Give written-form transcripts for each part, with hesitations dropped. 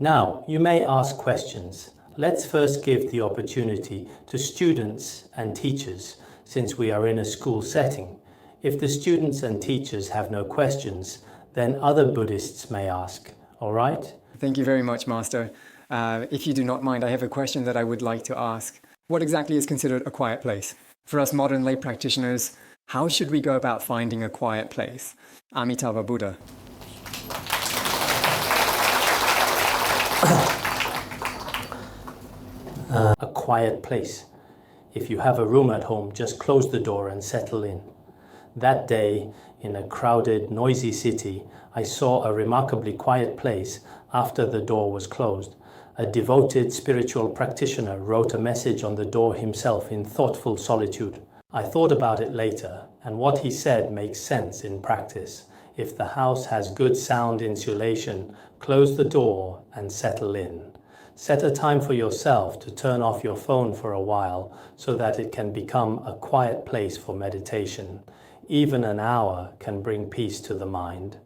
Now, you may ask questions. Let's first give the opportunity to students and teachers, since we are in a school setting. If the students and teachers have no questions, then other Buddhists may ask. All right? Thank you very much, Master. If you do not mind, I have a question that I would like to ask. What exactly is considered a quiet place? For us modern lay practitioners, how should we go about finding a quiet place? Amitabha Buddha. A quiet place. If you have a room at home, just close the door and settle in. That day, in a crowded, noisy city, I saw a remarkably quiet place after the door was closed. A devoted spiritual practitioner wrote a message on the door himself in thoughtful solitude. I thought about it later, and what he said makes sense in practice. If the house has good sound insulation, close the door and settle in. Set a time for yourself to turn off your phone for a while so that it can become a quiet place for meditation. Even an hour can bring peace to the mind.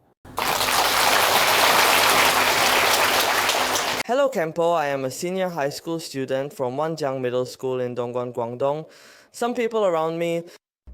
Hello Khenpo, I am a senior high school student from Wanjiang Middle School in Dongguan, Guangdong. Some people around me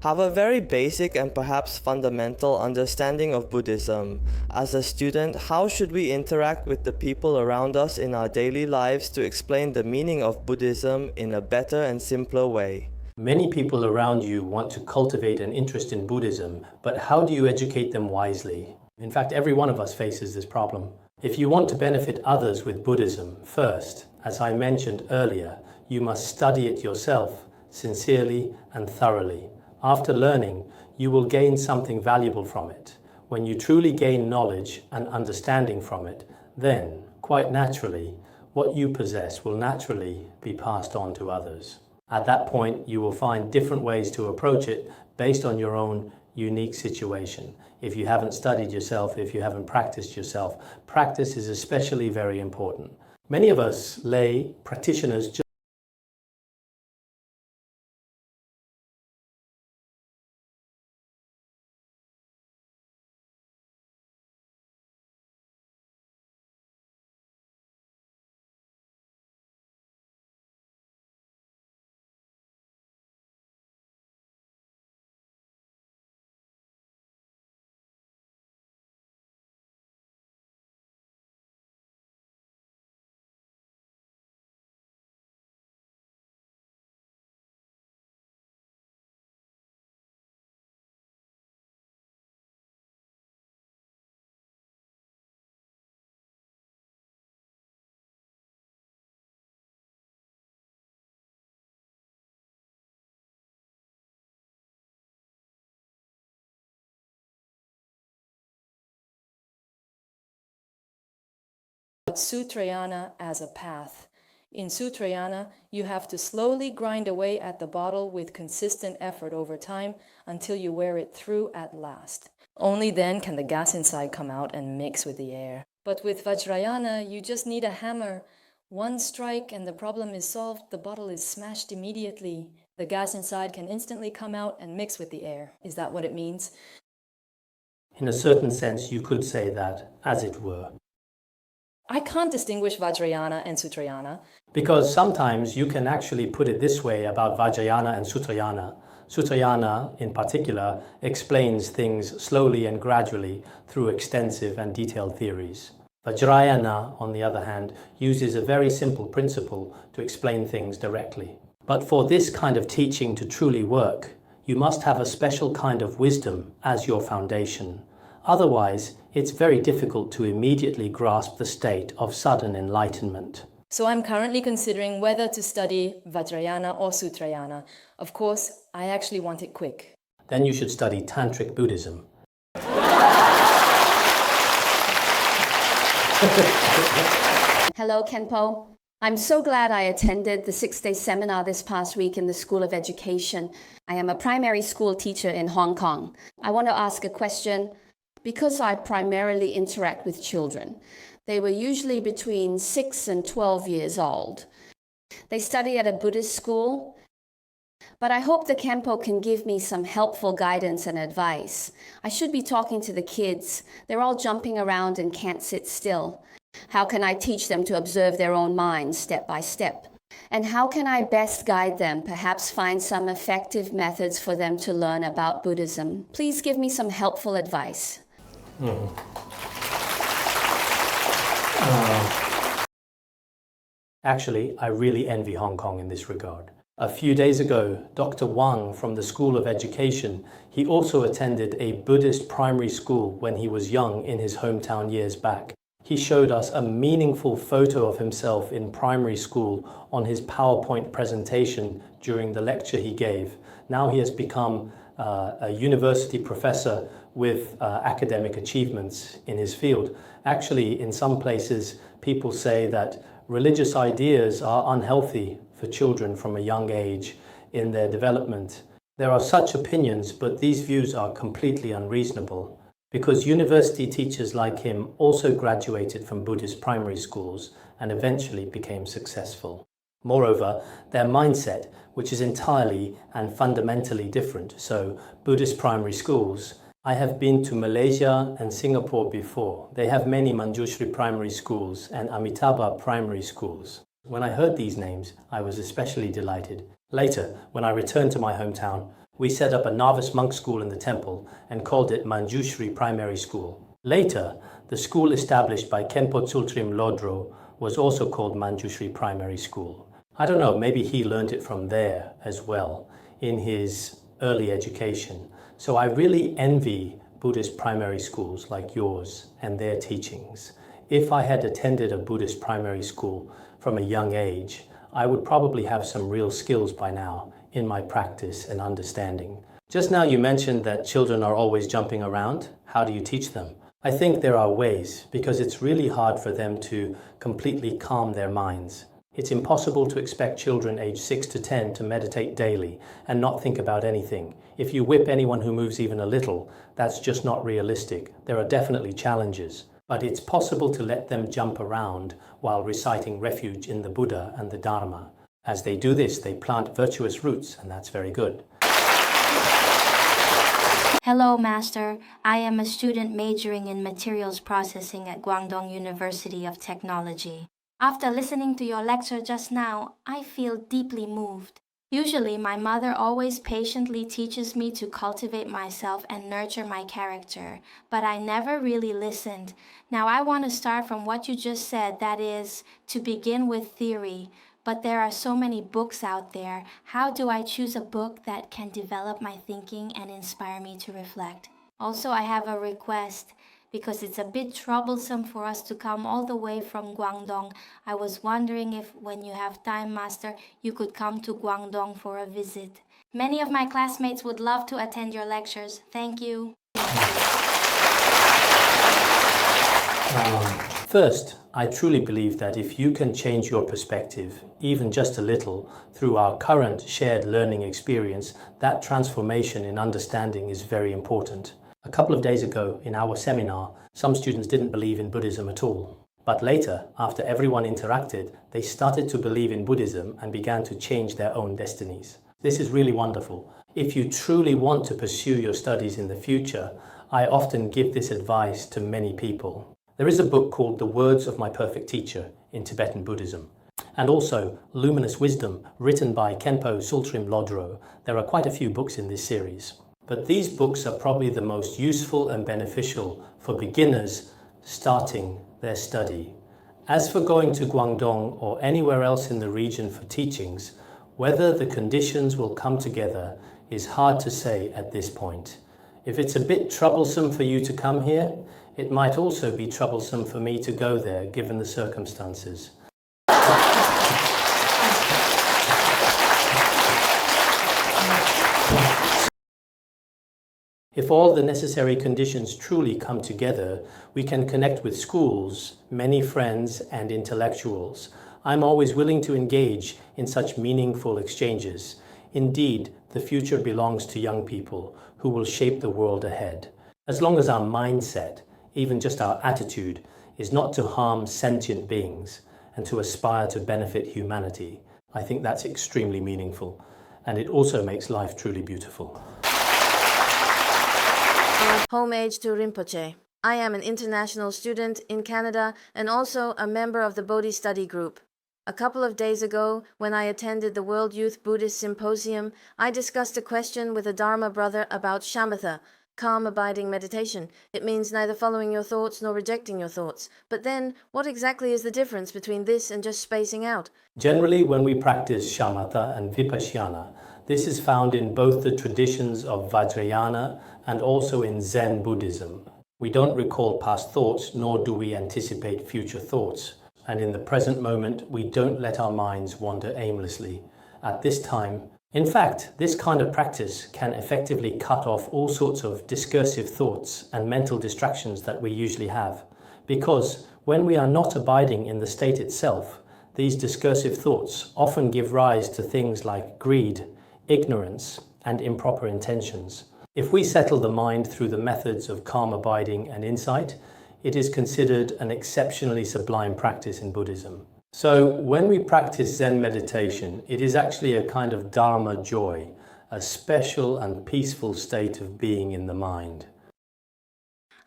have a very basic and perhaps fundamental understanding of Buddhism. As a student, how should we interact with the people around us in our daily lives to explain the meaning of Buddhism in a better and simpler way? Many people around you want to cultivate an interest in Buddhism, but how do you educate them wisely? In fact, every one of us faces this problem. If you want to benefit others with Buddhism, first, as I mentioned earlier, you must study it yourself, sincerely and thoroughly. After learning, you will gain something valuable from it. When you truly gain knowledge and understanding from it, then, quite naturally, what you possess will naturally be passed on to others. At that point, you will find different ways to approach it based on your own unique situation. If you haven't studied yourself, if you haven't practiced yourself, practice is especially very important. Many of us lay practitioners just Sutrayana as a path. In Sutrayana, you have to slowly grind away at the bottle with consistent effort over time until you wear it through at last. Only then can the gas inside come out and mix with the air. But with Vajrayana, you just need a hammer. One strike and the problem is solved. The bottle is smashed immediately. The gas inside can instantly come out and mix with the air. Is that what it means? in a certain sense, you could say that, as it were. I can't distinguish Vajrayana and Sutrayana. Because sometimes you can actually put it this way about Vajrayana and Sutrayana. Sutrayana, in particular, explains things slowly and gradually through extensive and detailed theories. Vajrayana, on the other hand, uses a very simple principle to explain things directly. But for this kind of teaching to truly work, you must have a special kind of wisdom as your foundation. Otherwise, it's very difficult to immediately grasp the state of sudden enlightenment. So I'm currently considering whether to study Vajrayana or Sutrayana. Of course, I actually want it quick. Then you should study Tantric Buddhism. Hello, Khenpo. I'm so glad I attended the 6-day seminar this past week in the School of Education. I am a primary school teacher in Hong Kong. I want to ask a question. Because I primarily interact with children, they were usually between 6 and 12 years old. They study at a Buddhist school, but I hope the Khenpo can give me some helpful guidance and advice. I should be talking to the kids. They're all jumping around and can't sit still. How can I teach them to observe their own minds step by step? And how can I best guide them, perhaps find some effective methods for them to learn about Buddhism? Please give me some helpful advice. Actually, I really envy Hong Kong in this regard. A few days ago, Dr. Wang from the School of Education, he also attended a Buddhist primary school when he was young in his hometown years back. He showed us a meaningful photo of himself in primary school on his PowerPoint presentation during the lecture he gave. Now he has become a university professor with academic achievements in his field. Actually, in some places, people say that religious ideas are unhealthy for children from a young age in their development. There are such opinions, but these views are completely unreasonable, because university teachers like him also graduated from Buddhist primary schools and eventually became successful. Moreover, their mindset, which is entirely and fundamentally different. So, Buddhist primary schools, I have been to Malaysia and Singapore before. They have many Manjushri primary schools and Amitabha primary schools. When I heard these names, I was especially delighted. Later, when I returned to my hometown, we set up a novice monk school in the temple and called it Manjushri Primary School. Later, the school established by Khenpo Sodargye was also called Manjushri Primary School. I don't know, maybe he learned it from there as well in his early education. So I really envy Buddhist primary schools like yours and their teachings. If I had attended a Buddhist primary school from a young age, I would probably have some real skills by now in my practice and understanding. Just now you mentioned that children are always jumping around. How do you teach them? I think there are ways, because it's really hard for them to completely calm their minds. It's impossible to expect children aged 6 to 10 to meditate daily and not think about anything. If you whip anyone who moves even a little, that's just not realistic. There are definitely challenges, but it's possible to let them jump around while reciting refuge in the Buddha and the Dharma. As they do this, they plant virtuous roots, and that's very good. Hello, Master. I am a student majoring in materials processing at Guangdong University of Technology. After listening to your lecture just now, I feel deeply moved. Usually, my mother always patiently teaches me to cultivate myself and nurture my character, but I never really listened. Now I want to start from what you just said, that is, to begin with theory. But there are so many books out there. How do I choose a book that can develop my thinking and inspire me to reflect? Also, I have a request. Because it's a bit troublesome for us to come all the way from Guangdong. I was wondering if, when you have time, Master, you could come to Guangdong for a visit. Many of my classmates would love to attend your lectures. Thank you. First, I truly believe that if you can change your perspective, even just a little, through our current shared learning experience, that transformation in understanding is very important. A couple of days ago in our seminar, some students didn't believe in Buddhism at all. But later, after everyone interacted, they started to believe in Buddhism and began to change their own destinies. This is really wonderful. If you truly want to pursue your studies in the future, I often give this advice to many people. There is a book called The Words of My Perfect Teacher in Tibetan Buddhism, and also Luminous Wisdom, written by Khenpo Sodargye. There are quite a few books in this series. But these books are probably the most useful and beneficial for beginners starting their study. As for going to Guangdong or anywhere else in the region for teachings, whether the conditions will come together is hard to say at this point. If it's a bit troublesome for you to come here, it might also be troublesome for me to go there given the circumstances. If all the necessary conditions truly come together, we can connect with schools, many friends, and intellectuals. I'm always willing to engage in such meaningful exchanges. Indeed, the future belongs to young people who will shape the world ahead. As long as our mindset, even just our attitude, is not to harm sentient beings and to aspire to benefit humanity, I think that's extremely meaningful. And it also makes life truly beautiful. Homage to Rinpoche. I am an international student in Canada and also a member of the Bodhi study group. A couple of days ago, when I attended the World Youth Buddhist Symposium, I discussed a question with a Dharma brother about shamatha, calm abiding meditation. It means neither following your thoughts nor rejecting your thoughts. But then, what exactly is the difference between this and just spacing out? Generally, when we practice shamatha and vipassana, this is found in both the traditions of Vajrayana and also in Zen Buddhism. We don't recall past thoughts, nor do we anticipate future thoughts. And in the present moment, we don't let our minds wander aimlessly. At this time, in fact, this kind of practice can effectively cut off all sorts of discursive thoughts and mental distractions that we usually have. Because when we are not abiding in the state itself, these discursive thoughts often give rise to things like greed, ignorance, and improper intentions. If we settle the mind through the methods of calm abiding and insight, it is considered an exceptionally sublime practice in Buddhism. So when we practice Zen meditation, it is actually a kind of Dharma joy, a special and peaceful state of being in the mind.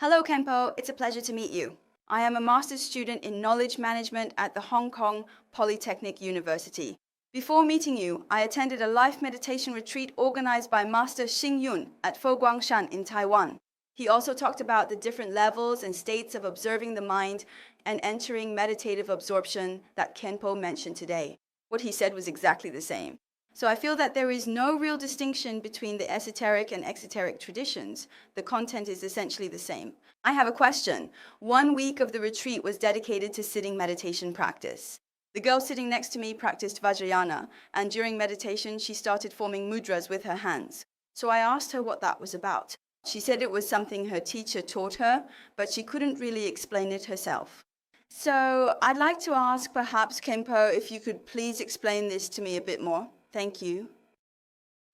Hello, Khenpo. It's a pleasure to meet you. I am a master's student in knowledge management at the Hong Kong Polytechnic University. Before meeting you, I attended a life meditation retreat organized by Master Xing Yun at Fo Guangshan in Taiwan. He also talked about the different levels and states of observing the mind and entering meditative absorption that Khenpo mentioned today. What he said was exactly the same. So I feel that there is no real distinction between the esoteric and exoteric traditions. The content is essentially the same. I have a question. 1 week of the retreat was dedicated to sitting meditation practice. The girl sitting next to me practiced Vajrayana, and during meditation, she started forming mudras with her hands. So I asked her what that was about. She said it was something her teacher taught her, but she couldn't really explain it herself. So I'd like to ask perhaps, Khenpo, if you could please explain this to me a bit more. Thank you.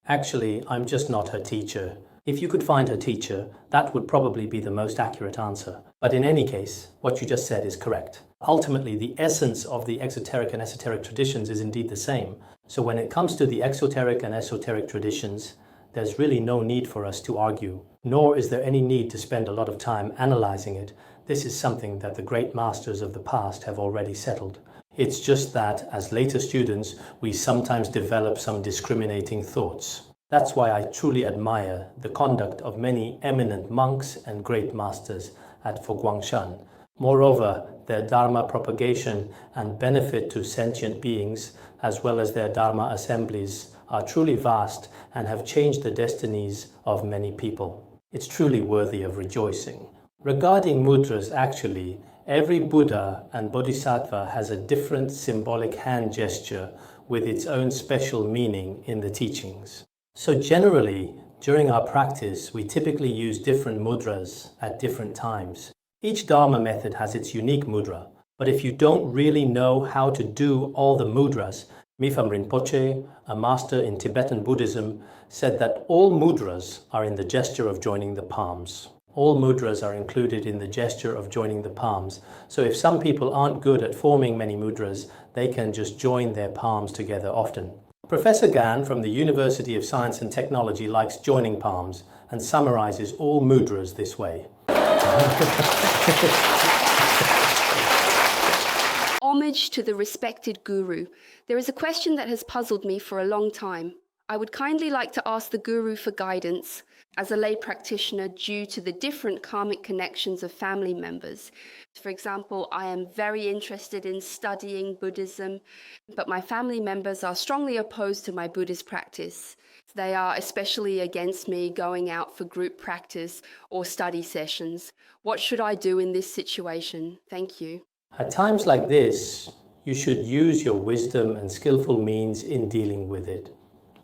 Actually, I'm just not her teacher. If you could find her teacher, that would probably be the most accurate answer. But in any case, what you just said is correct. Ultimately, the essence of the exoteric and esoteric traditions is indeed the same. So when it comes to the exoteric and esoteric traditions, there's really no need for us to argue, nor is there any need to spend a lot of time analyzing it. This is something that the great masters of the past have already settled. It's just that, as later students, we sometimes develop some discriminating thoughts. That's why I truly admire the conduct of many eminent monks and great masters at Fo Guangshan. Moreover, their Dharma propagation and benefit to sentient beings, as well as their Dharma assemblies, are truly vast and have changed the destinies of many people. It's truly worthy of rejoicing. Regarding mudras, actually, every Buddha and Bodhisattva has a different symbolic hand gesture with its own special meaning in the teachings. So generally, during our practice, we typically use different mudras at different times. Each Dharma method has its unique mudra, but if you don't really know how to do all the mudras, Mipham Rinpoche, a master in Tibetan Buddhism, said that all mudras are in the gesture of joining the palms. All mudras are included in the gesture of joining the palms. So if some people aren't good at forming many mudras, they can just join their palms together often. Professor Gan from the University of Science and Technology likes joining palms and summarizes all mudras this way. Homage to the respected guru. There is a question that has puzzled me for a long time. I would kindly like to ask the guru for guidance as a lay practitioner due to the different karmic connections of family members. For example, I am very interested in studying Buddhism, but my family members are strongly opposed to my Buddhist practice. They are especially against me going out for group practice or study sessions. What should I do in this situation? Thank you. At times like this, you should use your wisdom and skillful means in dealing with it.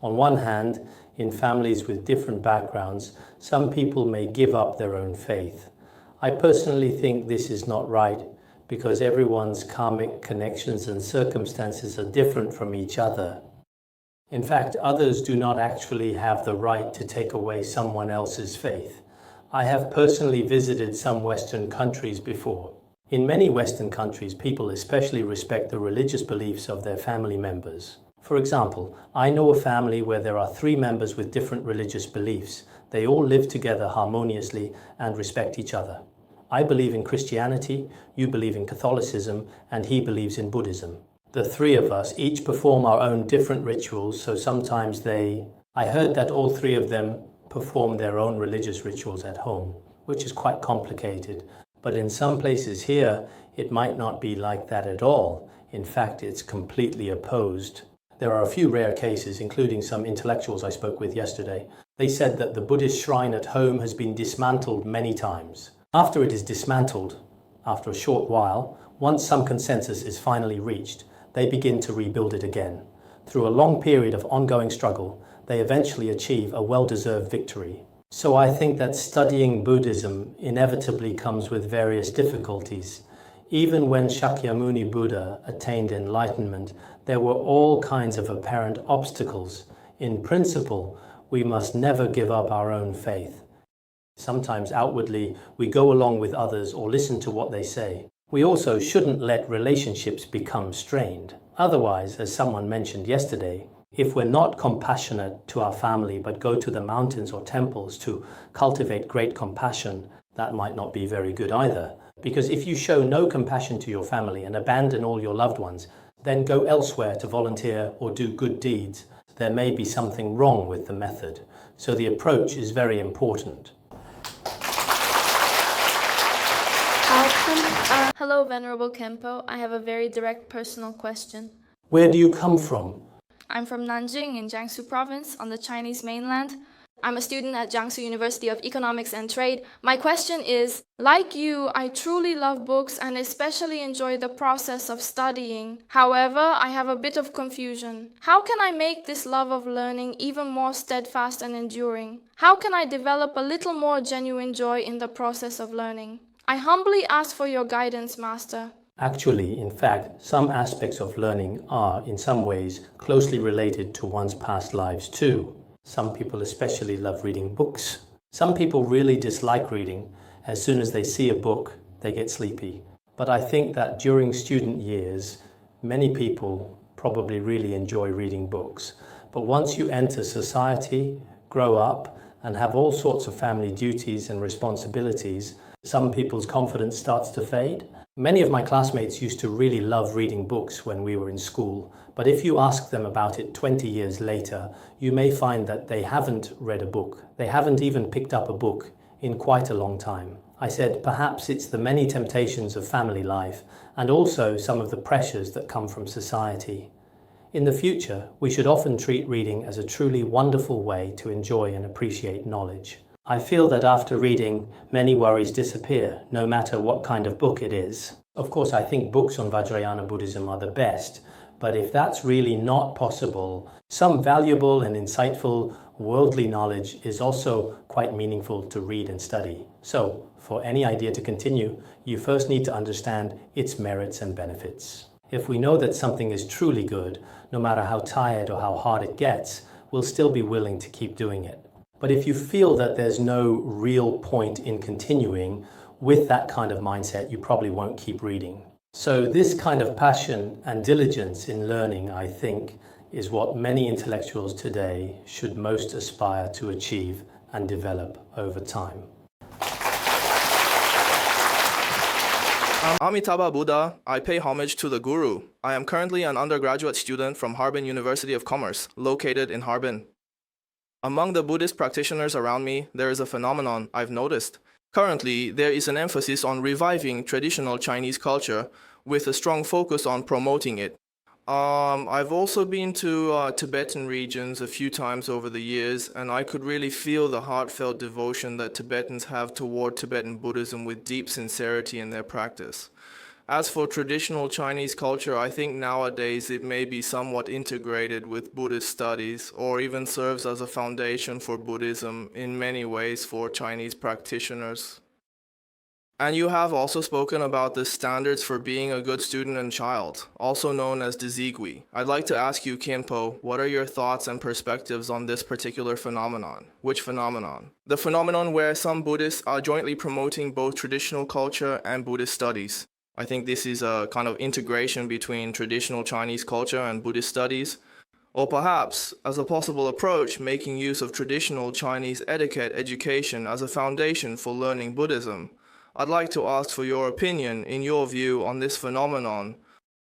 On one hand, in families with different backgrounds, some people may give up their own faith. I personally think this is not right because everyone's karmic connections and circumstances are different from each other. In fact, others do not actually have the right to take away someone else's faith. I have personally visited some Western countries before. In many Western countries, people especially respect the religious beliefs of their family members. For example, I know a family where there are 3 members with different religious beliefs. They all live together harmoniously and respect each other. I believe in Christianity, you believe in Catholicism, and he believes in Buddhism. The three of us each perform our own different rituals, so sometimes I heard that all three of them perform their own religious rituals at home, which is quite complicated. But in some places here, it might not be like that at all. In fact, it's completely opposed. There are a few rare cases, including some intellectuals I spoke with yesterday. They said that the Buddhist shrine at home has been dismantled many times. After it is dismantled, after a short while, once some consensus is finally reached, they begin to rebuild it again. Through a long period of ongoing struggle, they eventually achieve a well-deserved victory. So I think that studying Buddhism inevitably comes with various difficulties. Even when Shakyamuni Buddha attained enlightenment, there were all kinds of apparent obstacles. In principle, we must never give up our own faith. Sometimes outwardly, we go along with others or listen to what they say. We also shouldn't let relationships become strained. Otherwise, as someone mentioned yesterday, if we're not compassionate to our family but go to the mountains or temples to cultivate great compassion, that might not be very good either. Because if you show no compassion to your family and abandon all your loved ones, then go elsewhere to volunteer or do good deeds, there may be something wrong with the method. So the approach is very important. Hello, Venerable Khenpo. I have a very direct personal question. Where do you come from? I'm from Nanjing in Jiangsu province on the Chinese mainland. I'm a student at Jiangsu University of Economics and Trade. My question is, like you, I truly love books and especially enjoy the process of studying. However, I have a bit of confusion. How can I make this love of learning even more steadfast and enduring? How can I develop a little more genuine joy in the process of learning? I humbly ask for your guidance, Master. Actually, in fact, some aspects of learning are, in some ways, closely related to one's past lives too. Some people especially love reading books. Some people really dislike reading. As soon as they see a book, they get sleepy. But I think that during student years, many people probably really enjoy reading books. But once you enter society, grow up, and have all sorts of family duties and responsibilities, some people's confidence starts to fade. Many of my classmates used to really love reading books when we were in school, but if you ask them about it 20 years later, you may find that they haven't read a book. They haven't even picked up a book in quite a long time. I said perhaps it's the many temptations of family life and also some of the pressures that come from society. In the future, we should often treat reading as a truly wonderful way to enjoy and appreciate knowledge. I feel that after reading, many worries disappear, no matter what kind of book it is. Of course, I think books on Vajrayana Buddhism are the best, but if that's really not possible, some valuable and insightful worldly knowledge is also quite meaningful to read and study. So, for any idea to continue, you first need to understand its merits and benefits. If we know that something is truly good, no matter how tired or how hard it gets, we'll still be willing to keep doing it. But if you feel that there's no real point in continuing with that kind of mindset, you probably won't keep reading. So this kind of passion and diligence in learning, I think, is what many intellectuals today should most aspire to achieve and develop over time. Amitabha Buddha, I pay homage to the Guru. I am currently an undergraduate student from Harbin University of Commerce, located in Harbin. Among the Buddhist practitioners around me, there is a phenomenon I've noticed. Currently, there is an emphasis on reviving traditional Chinese culture with a strong focus on promoting it. I've also been to Tibetan regions a few times over the years, and I could really feel the heartfelt devotion that Tibetans have toward Tibetan Buddhism with deep sincerity in their practice. As for traditional Chinese culture, I think nowadays it may be somewhat integrated with Buddhist studies or even serves as a foundation for Buddhism in many ways for Chinese practitioners. And you have also spoken about the standards for being a good student and child, also known as the Zigui. I'd like to ask you, Khenpo, what are your thoughts and perspectives on this particular phenomenon? Which phenomenon? The phenomenon where some Buddhists are jointly promoting both traditional culture and Buddhist studies. I think this is a kind of integration between traditional Chinese culture and Buddhist studies, or perhaps, as a possible approach, making use of traditional Chinese etiquette education as a foundation for learning Buddhism. I'd like to ask for your opinion, in your view, on this phenomenon.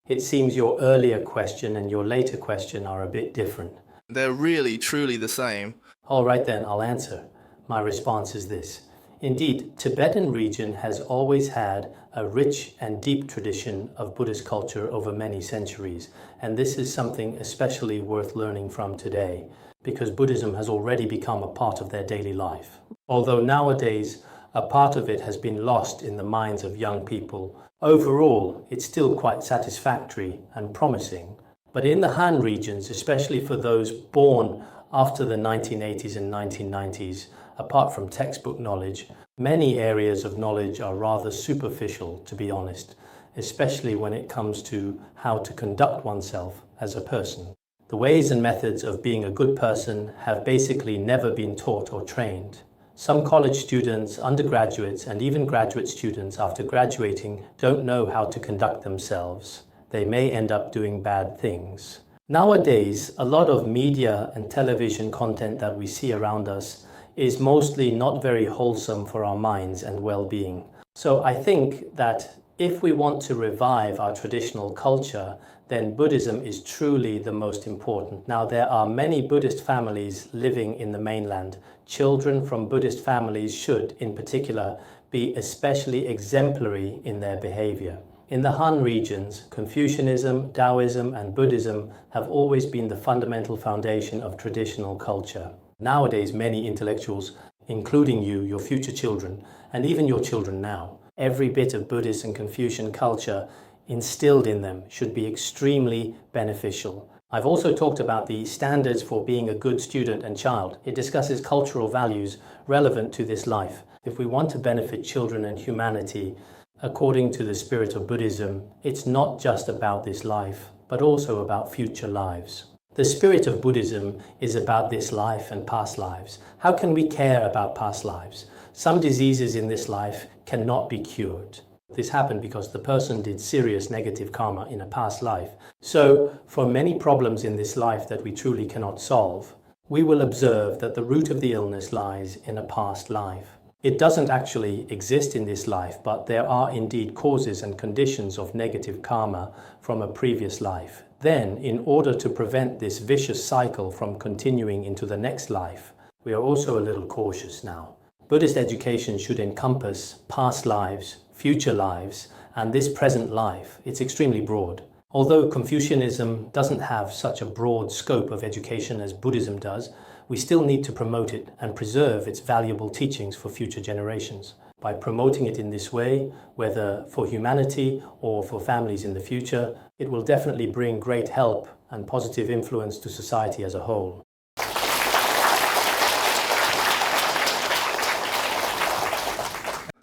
It seems your earlier question and your later question are a bit different. They're really, truly the same. All right then, I'll answer. My response is this. Indeed, Tibetan region has always had a rich and deep tradition of Buddhist culture over many centuries, and this is something especially worth learning from today, because Buddhism has already become a part of their daily life. Although nowadays, a part of it has been lost in the minds of young people, overall, it's still quite satisfactory and promising. But in the Han regions, especially for those born after the 1980s and 1990s, apart from textbook knowledge, many areas of knowledge are rather superficial, to be honest, especially when it comes to how to conduct oneself as a person. The ways and methods of being a good person have basically never been taught or trained. Some college students, undergraduates, and even graduate students after graduating don't know how to conduct themselves. They may end up doing bad things. Nowadays, a lot of media and television content that we see around us is mostly not very wholesome for our minds and well-being. So I think that if we want to revive our traditional culture, then Buddhism is truly the most important. Now, there are many Buddhist families living in the mainland. Children from Buddhist families should, in particular, be especially exemplary in their behavior. In the Han regions, Confucianism, Taoism, and Buddhism have always been the fundamental foundation of traditional culture. Nowadays, many intellectuals, including you, your future children, and even your children now, every bit of Buddhist and Confucian culture instilled in them should be extremely beneficial. I've also talked about the standards for being a good student and child. It discusses cultural values relevant to this life. If we want to benefit children and humanity, according to the spirit of Buddhism, it's not just about this life, but also about future lives. The spirit of Buddhism is about this life and past lives. How can we care about past lives? Some diseases in this life cannot be cured. This happened because the person did serious negative karma in a past life. So, for many problems in this life that we truly cannot solve, we will observe that the root of the illness lies in a past life. It doesn't actually exist in this life, but there are indeed causes and conditions of negative karma from a previous life. Then, in order to prevent this vicious cycle from continuing into the next life, we are also a little cautious now. Buddhist education should encompass past lives, future lives, and this present life. It's extremely broad. Although Confucianism doesn't have such a broad scope of education as Buddhism does, we still need to promote it and preserve its valuable teachings for future generations. By promoting it in this way, whether for humanity or for families in the future, it will definitely bring great help and positive influence to society as a whole.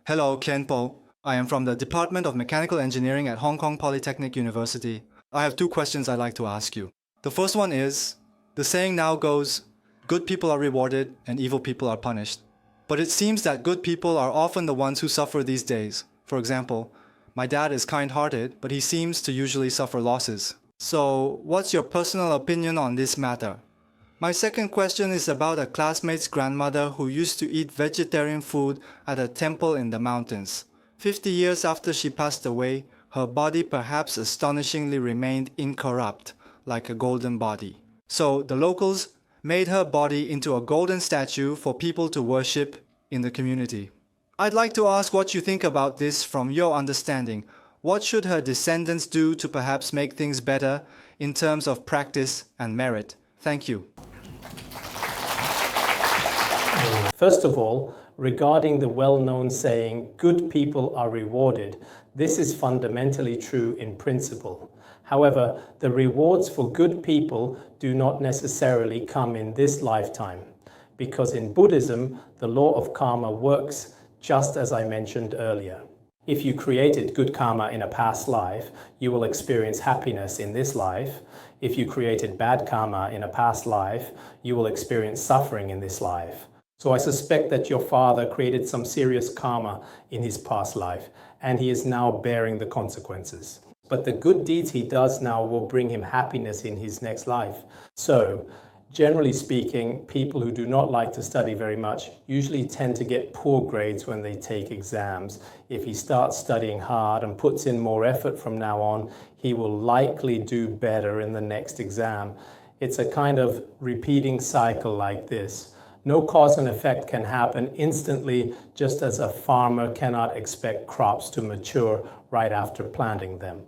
Hello, Khenpo. I am from the Department of Mechanical Engineering at Hong Kong Polytechnic University. I have two questions I'd like to ask you. The first one is, the saying now goes, good people are rewarded and evil people are punished. But it seems that good people are often the ones who suffer these days. For example, my dad is kind-hearted, but he seems to usually suffer losses. So, what's your personal opinion on this matter? My second question is about a classmate's grandmother who used to eat vegetarian food at a temple in the mountains. 50 years after she passed away, her body perhaps astonishingly remained incorrupt, like a golden body. So the locals made her body into a golden statue for people to worship in the community. I'd like to ask what you think about this from your understanding. What should her descendants do to perhaps make things better in terms of practice and merit? Thank you. First of all, regarding the well-known saying, good people are rewarded, this is fundamentally true in principle. However, the rewards for good people do not necessarily come in this lifetime, because in Buddhism, the law of karma works just as I mentioned earlier. If you created good karma in a past life, you will experience happiness in this life. If you created bad karma in a past life, you will experience suffering in this life. So I suspect that your father created some serious karma in his past life, and he is now bearing the consequences. But the good deeds he does now will bring him happiness in his next life. So Generally speaking, people who do not like to study very much usually tend to get poor grades when they take exams. If he starts studying hard and puts in more effort from now on, he will likely do better in the next exam. It's a kind of repeating cycle like this. No cause and effect can happen instantly, just as a farmer cannot expect crops to mature right after planting them.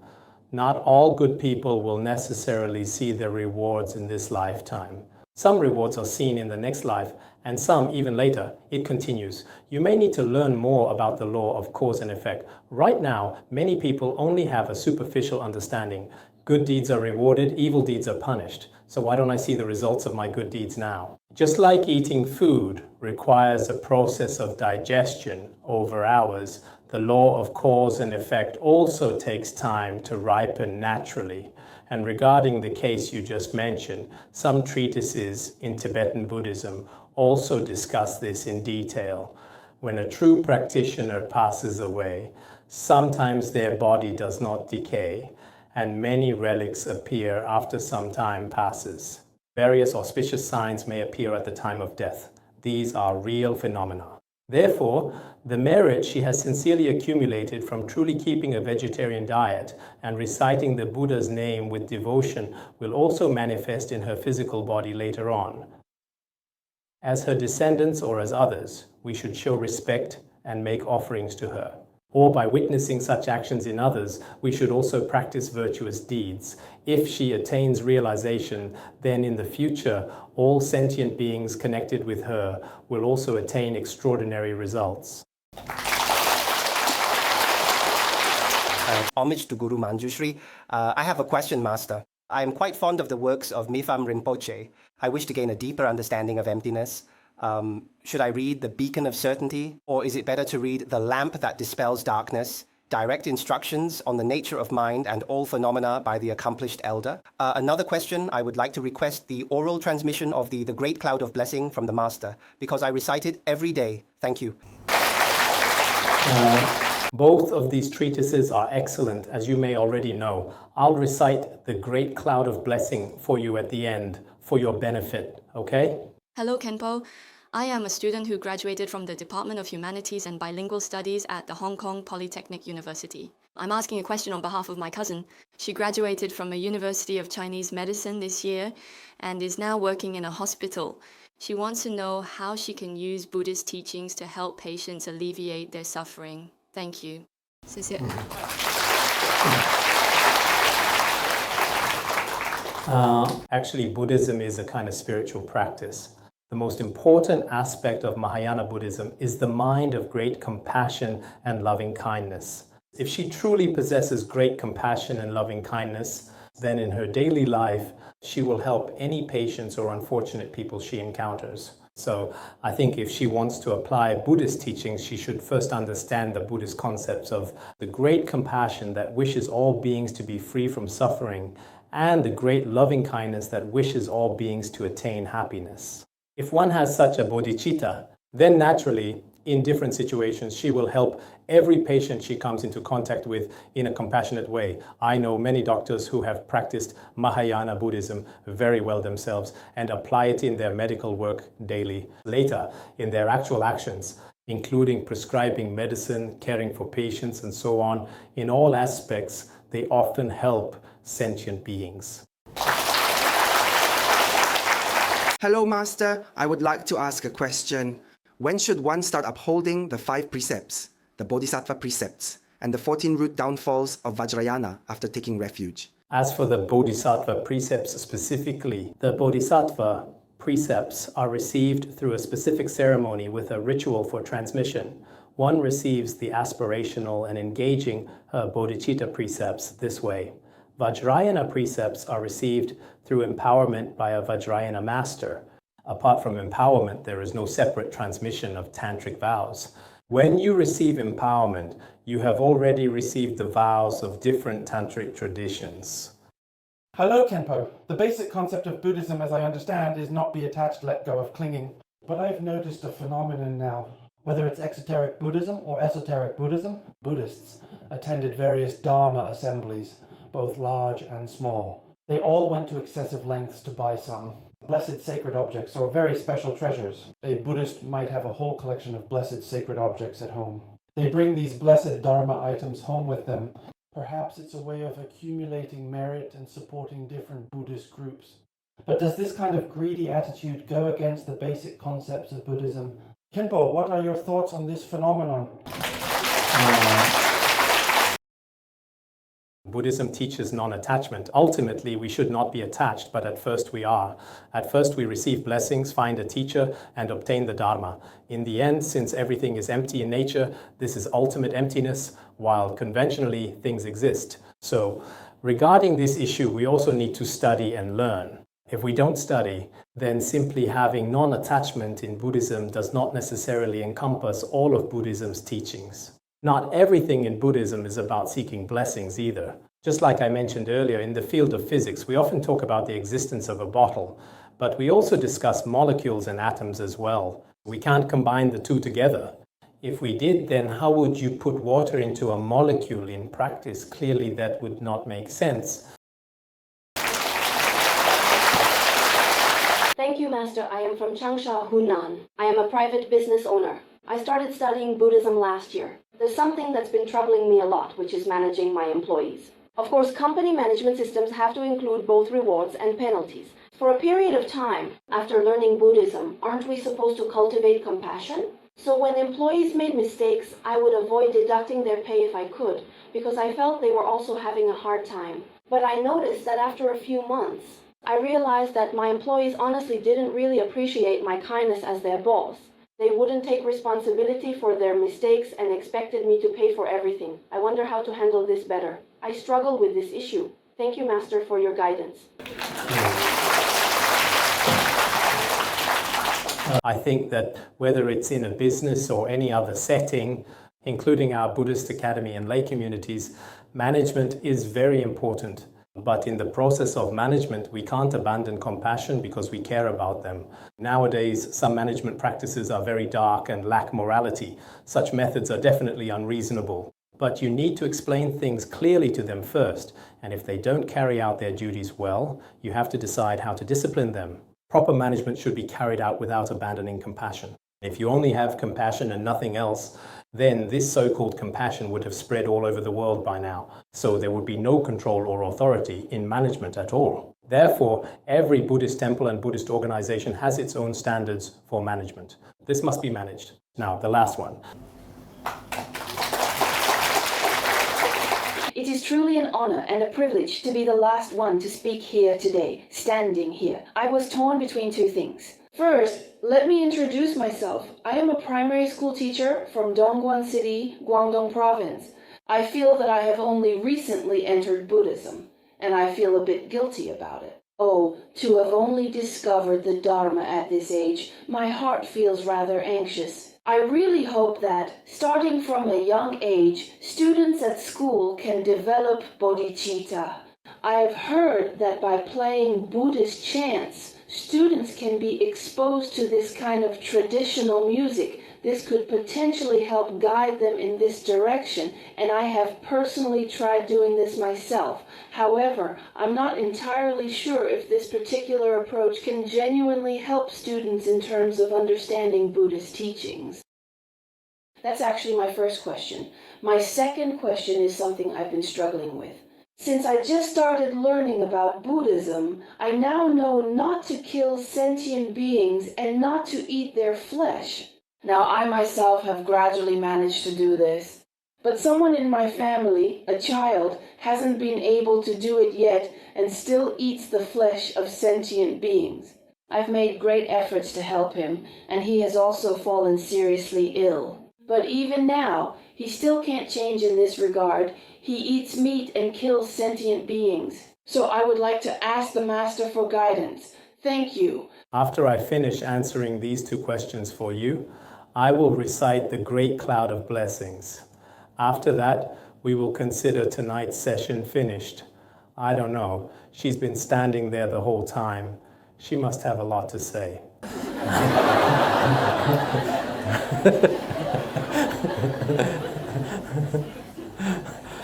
Not all good people will necessarily see their rewards in this lifetime. Some rewards are seen in the next life, and some even later. It continues. You may need to learn more about the law of cause and effect. Right now, many people only have a superficial understanding. Good deeds are rewarded, evil deeds are punished. So why don't I see the results of my good deeds now? Just like eating food requires a process of digestion over hours, the law of cause and effect also takes time to ripen naturally. And regarding the case you just mentioned, some treatises in Tibetan Buddhism also discuss this in detail. When a true practitioner passes away, sometimes their body does not decay, and many relics appear after some time passes. Various auspicious signs may appear at the time of death. These are real phenomena. Therefore, the merit she has sincerely accumulated from truly keeping a vegetarian diet and reciting the Buddha's name with devotion will also manifest in her physical body later on. As her descendants or as others, we should show respect and make offerings to her. Or by witnessing such actions in others, we should also practice virtuous deeds. If she attains realization, then in the future, all sentient beings connected with her will also attain extraordinary results. Homage to Guru Manjushri. I have a question, Master. I am quite fond of the works of Mipham Rinpoche. I wish to gain a deeper understanding of emptiness. Should I read The Beacon of Certainty, or is it better to read The Lamp That Dispels Darkness, Direct Instructions on the Nature of Mind and All Phenomena by the Accomplished Elder? Another question, I would like to request the oral transmission of the Great Cloud of Blessing from the Master, because I recite it every day. Thank you. Both of these treatises are excellent, as you may already know. I'll recite the Great Cloud of Blessing for you at the end, for your benefit, okay? Hello, Khenpo. I am a student who graduated from the Department of Humanities and Bilingual Studies at the Hong Kong Polytechnic University. I'm asking a question on behalf of my cousin. She graduated from a University of Chinese Medicine this year and is now working in a hospital. She wants to know how she can use Buddhist teachings to help patients alleviate their suffering. Thank you. 谢谢. Actually, Buddhism is a kind of spiritual practice. The most important aspect of Mahayana Buddhism is the mind of great compassion and loving kindness. If she truly possesses great compassion and loving kindness, then in her daily life, she will help any patients or unfortunate people she encounters. So I think if she wants to apply Buddhist teachings, she should first understand the Buddhist concepts of the great compassion that wishes all beings to be free from suffering and the great loving kindness that wishes all beings to attain happiness. If one has such a bodhicitta, then naturally, in different situations, she will help every patient she comes into contact with in a compassionate way. I know many doctors who have practiced Mahayana Buddhism very well themselves and apply it in their medical work daily. Later, in their actual actions, including prescribing medicine, caring for patients, and so on, in all aspects, they often help sentient beings. Hello, Master. I would like to ask a question. When should one start upholding the 5 precepts, the Bodhisattva precepts, and the 14 root downfalls of Vajrayana after taking refuge? As for the Bodhisattva precepts specifically, the Bodhisattva precepts are received through a specific ceremony with a ritual for transmission. One receives the aspirational and engaging bodhicitta precepts this way. Vajrayana precepts are received through empowerment by a Vajrayana master. Apart from empowerment, there is no separate transmission of tantric vows. When you receive empowerment, you have already received the vows of different tantric traditions. Hello, Khenpo. The basic concept of Buddhism, as I understand, is not be attached, let go of clinging. But I've noticed a phenomenon now. Whether it's exoteric Buddhism or esoteric Buddhism, Buddhists attended various Dharma assemblies, both large and small. They all went to excessive lengths to buy some blessed sacred objects or very special treasures. A Buddhist might have a whole collection of blessed sacred objects at home. They bring these blessed Dharma items home with them. Perhaps it's a way of accumulating merit and supporting different Buddhist groups. But does this kind of greedy attitude go against the basic concepts of Buddhism? Khenpo, what are your thoughts on this phenomenon? Buddhism teaches non-attachment. Ultimately, we should not be attached, but at first we are. At first we receive blessings, find a teacher, and obtain the Dharma. In the end, since everything is empty in nature, this is ultimate emptiness, while conventionally things exist. So, regarding this issue, we also need to study and learn. If we don't study, then simply having non-attachment in Buddhism does not necessarily encompass all of Buddhism's teachings. Not everything in Buddhism is about seeking blessings either. Just like I mentioned earlier, in the field of physics, we often talk about the existence of a bottle, but we also discuss molecules and atoms as well. We can't combine the two together. If we did, then how would you put water into a molecule in practice? Clearly that would not make sense. Thank you, Master. I am from Changsha, Hunan. I am a private business owner. I started studying Buddhism last year. There's something that's been troubling me a lot, which is managing my employees. Of course, company management systems have to include both rewards and penalties. For a period of time, after learning Buddhism, aren't we supposed to cultivate compassion? So when employees made mistakes, I would avoid deducting their pay if I could, because I felt they were also having a hard time. But I noticed that after a few months, I realized that my employees honestly didn't really appreciate my kindness as their boss. They wouldn't take responsibility for their mistakes and expected me to pay for everything. I wonder how to handle this better. I struggle with this issue. Thank you, Master, for your guidance. I think that whether it's in a business or any other setting, including our Buddhist academy and lay communities, management is very important. But in the process of management, we can't abandon compassion because we care about them. Nowadays, some management practices are very dark and lack morality. Such methods are definitely unreasonable. But you need to explain things clearly to them first, and if they don't carry out their duties well, you have to decide how to discipline them. Proper management should be carried out without abandoning compassion. If you only have compassion and nothing else, then this so-called compassion would have spread all over the world by now. So there would be no control or authority in management at all. Therefore, every Buddhist temple and Buddhist organization has its own standards for management. This must be managed. Now, the last one. It is truly an honor and a privilege to be the last one to speak here today, standing here. I was torn between two things. First, let me introduce myself. I am a primary school teacher from Dongguan City, Guangdong Province. I feel that I have only recently entered Buddhism, and I feel a bit guilty about it. Oh, to have only discovered the Dharma at this age, my heart feels rather anxious. I really hope that, starting from a young age, students at school can develop bodhicitta. I've heard that by playing Buddhist chants, students can be exposed to this kind of traditional music. This could potentially help guide them in this direction, and I have personally tried doing this myself. However, I'm not entirely sure if this particular approach can genuinely help students in terms of understanding Buddhist teachings. That's actually my first question. My second question is something I've been struggling with. Since I just started learning about Buddhism, I now know not to kill sentient beings and not to eat their flesh. Now, I myself have gradually managed to do this, but someone in my family, a child, hasn't been able to do it yet and still eats the flesh of sentient beings. I've made great efforts to help him, and he has also fallen seriously ill. But even now, he still can't change in this regard. He eats meat and kills sentient beings. So I would like to ask the Master for guidance. Thank you. After I finish answering these two questions for you, I will recite the Great Cloud of Blessings. After that, we will consider tonight's session finished. I don't know. She's been standing there the whole time. She must have a lot to say.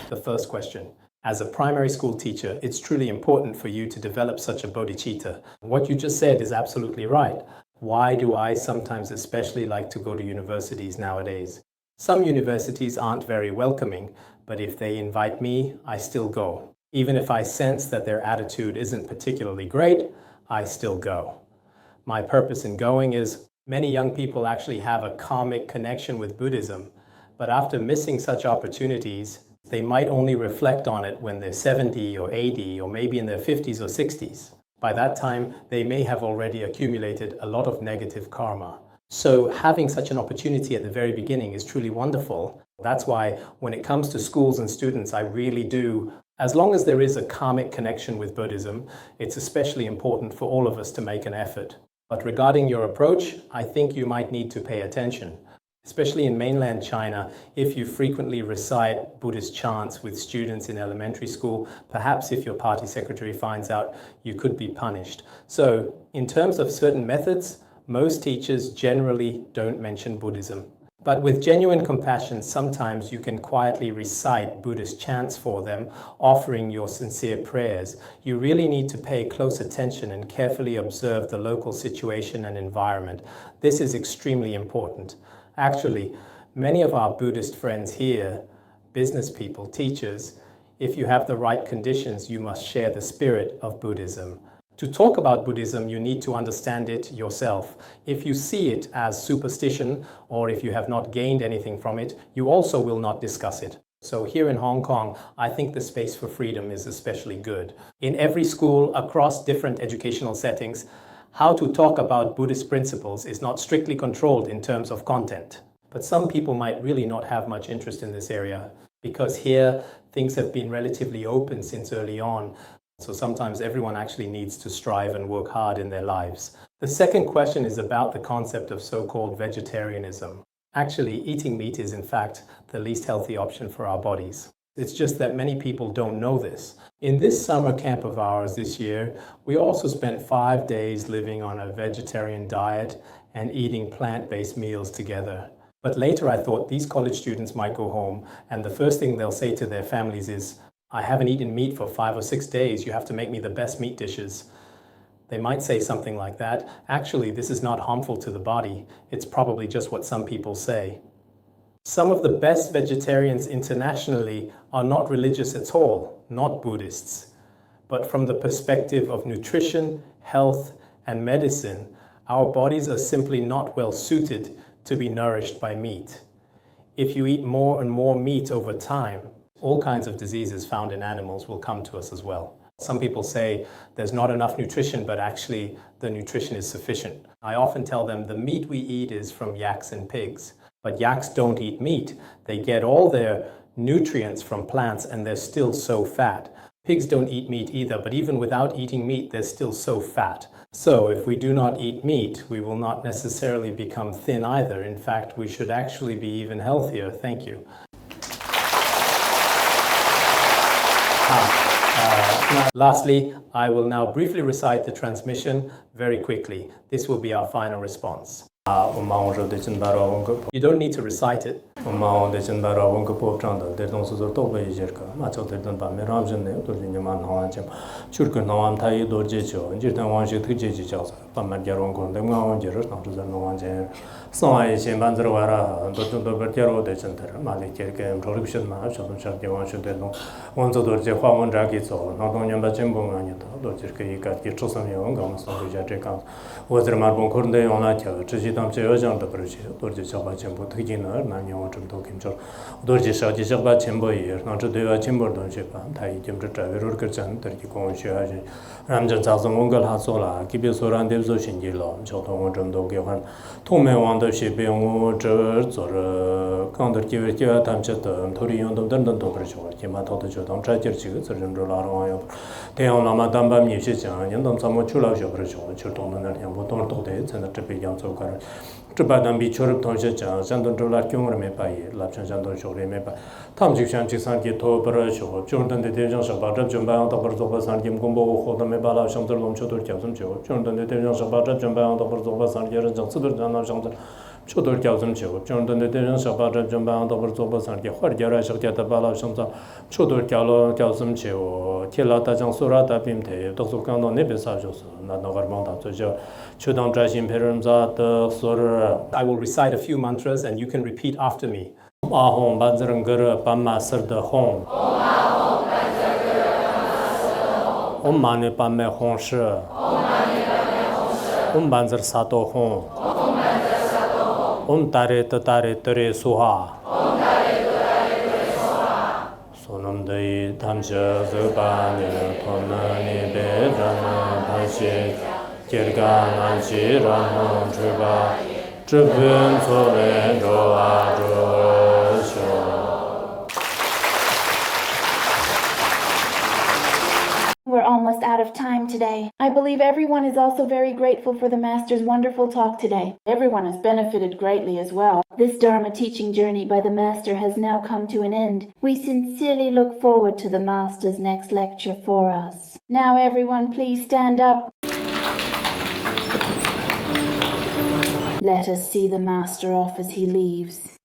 The first question. As a primary school teacher, it's truly important for you to develop such a bodhicitta. What you just said is absolutely right. Why do I sometimes especially like to go to universities nowadays? Some universities aren't very welcoming, but if they invite me, I still go. Even if I sense that their attitude isn't particularly great, I still go. My purpose in going is many young people actually have a karmic connection with Buddhism, but after missing such opportunities, they might only reflect on it when they're 70 or 80 or maybe in their 50s or 60s. By that time, they may have already accumulated a lot of negative karma. So having such an opportunity at the very beginning is truly wonderful. That's why when it comes to schools and students, I really do, as long as there is a karmic connection with Buddhism, it's especially important for all of us to make an effort. But regarding your approach, I think you might need to pay attention. Especially in mainland China, if you frequently recite Buddhist chants with students in elementary school, perhaps if your party secretary finds out, you could be punished. So, in terms of certain methods, most teachers generally don't mention Buddhism. But with genuine compassion, sometimes you can quietly recite Buddhist chants for them, offering your sincere prayers. You really need to pay close attention and carefully observe the local situation and environment. This is extremely important. Actually, many of our Buddhist friends here, business people, teachers, if you have the right conditions, you must share the spirit of Buddhism. To talk about Buddhism, you need to understand it yourself. If you see it as superstition, or if you have not gained anything from it, you also will not discuss it. So here in Hong Kong, I think the space for freedom is especially good. In every school, across different educational settings, how to talk about Buddhist principles is not strictly controlled in terms of content. But some people might really not have much interest in this area, because here things have been relatively open since early on. So sometimes everyone actually needs to strive and work hard in their lives. The second question is about the concept of so-called vegetarianism. Actually, eating meat is in fact the least healthy option for our bodies. It's just that many people don't know this. In this summer camp of ours this year, we also spent 5 days living on a vegetarian diet and eating plant-based meals together. But later I thought these college students might go home and the first thing they'll say to their families is, "I haven't eaten meat for 5 or 6 days. You have to make me the best meat dishes." They might say something like that. Actually, this is not harmful to the body. It's probably just what some people say. Some of the best vegetarians internationally are not religious at all, not Buddhists. But from the perspective of nutrition, health, and medicine, our bodies are simply not well suited to be nourished by meat. If you eat more and more meat over time, all kinds of diseases found in animals will come to us as well. Some people say there's not enough nutrition, but actually the nutrition is sufficient. I often tell them the meat we eat is from yaks and pigs. But yaks don't eat meat. They get all their nutrients from plants and they're still so fat. Pigs don't eat meat either, but even without eating meat, they're still so fat. So if we do not eat meat, we will not necessarily become thin either. In fact, we should actually be even healthier. Thank you. Lastly, I will now briefly recite the transmission very quickly. This will be our final response. You don't need to recite it. Tribadam bi chorub tonsha chan sandon dolar kyong me pa ye lapchan sandon shore me pa tam jik sham jik san ki to bara sho chondan de de jang sha ba jab jom ba ta bar zo ba san kim gombo kho da me ba la sham der lom chodur kyam sam cho chondan de de jang sha ba jab jom ba ta bar zo ba san yer jang sudur jang na sham 초돌 교좀 지고 정도는 되는 사바를 좀 방도를做不上게 허리결에 적게다 발라성자 초돌 교좀 지고 틸라다 장소라다 빔대 독속강도 내배사줘서 나노가르방다 저저 초당 자신 배름자의 소를 I will recite a few mantras and you can repeat after me. Ahom banzereng gere pamma serde hong. Om mane pamme hong shi. Om banzer sato hong. Om tare tere suha. Sonam dei tamje zubani tonani bejana panshi kirga nanchi rano juba zhubun sole roa zhuo. We're almost out of time today. I believe everyone is also very grateful for the Master's wonderful talk today. Everyone has benefited greatly as well. This Dharma teaching journey by the Master has now come to an end. We sincerely look forward to the Master's next lecture for us. Now everyone please stand up. Let us see the Master off as he leaves.